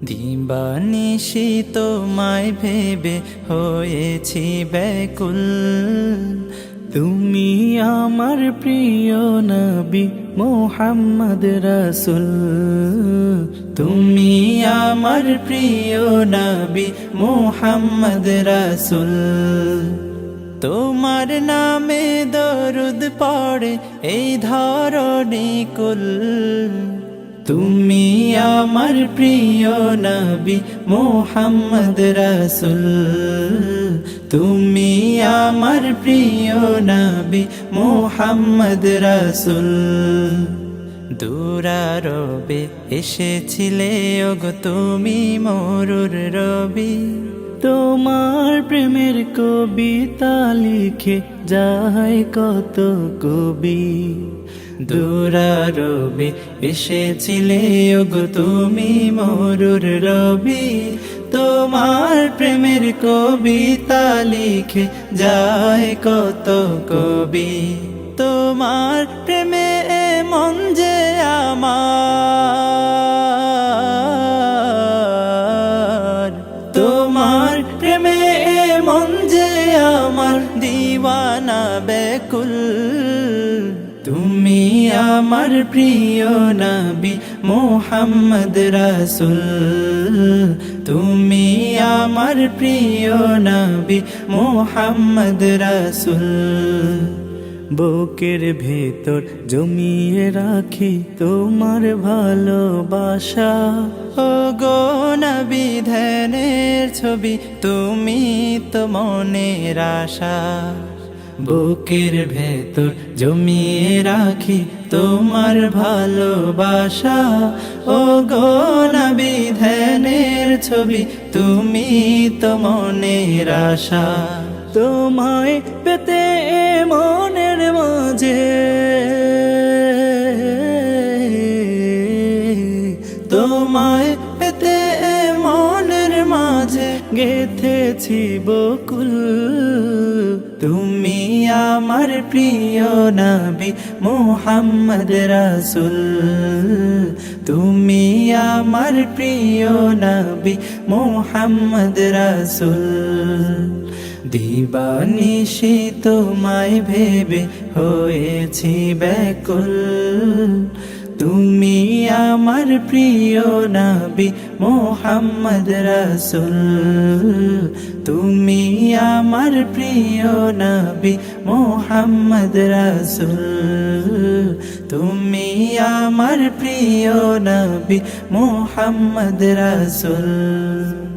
দিবানিশি তোমায় ভেবে হয়েছি ব্যাকুল। তুমি আমার প্রিয় নবী মুহাম্মদ রাসূল। তুমি আমার প্রিয় নবী মুহাম্মদ রাসূল। তোমার নামে দরুদ পড়ে এই ধরণী কুল। তুমি আমার প্রিয় নবী মুহাম্মদ রাসূল। তুমি আমার প্রিয় নবী মুহাম্মদ রাসূল। দুরারবে এসেছিলে ওগো তুমি মরুর রবি। তোমার প্রেমের কবিতা লিখে যায় কত কবি। দুরারবে এসেছিলে ওগো তুমি মরুর রবি। তোমার প্রেমের কবিতা লিখে যায় কত কবি। তোমার প্রেমে মন যে আমার, তোমার প্রেমে মন যে আমার দিওয়ানা ব্যাকুল। তুমি আমার প্রিয় নবী মুহাম্মদ রাসূল। তুমি আমার প্রিয় নবী মুহাম্মদ রাসূল। বুকের ভেতর জমিয়ে রাখি তোমার ভালোবাসা। ও গো নবী ধ্যানের ছবি তুমি তো মনের আশা। বুকের ভেতর জমিয়ে রাখি তোমার ভালোবাসা। ও গো নবী ধ্যানের ছবি তুমি তো মনের আশা। তোমায় পেতে মনের মাঝে, তোমায় পেতে মনের মাঝে গেথেছি বকুল। তুমি আমার প্রিয় নবী মুহাম্মদ রাসূল। তুমি আমার প্রিয় নবী মুহাম্মদ রাসূল। দিবানিশি তোমায় ভেবে হয়েছি ব্যাকুল। তুমি আমার প্রিয় নবী মুহাম্মদ রাসূল। তুমি আমার প্রিয় নবী মুহাম্মদ রাসূল। তুমি আমার প্রিয় নবী মুহাম্মদ রাসূল।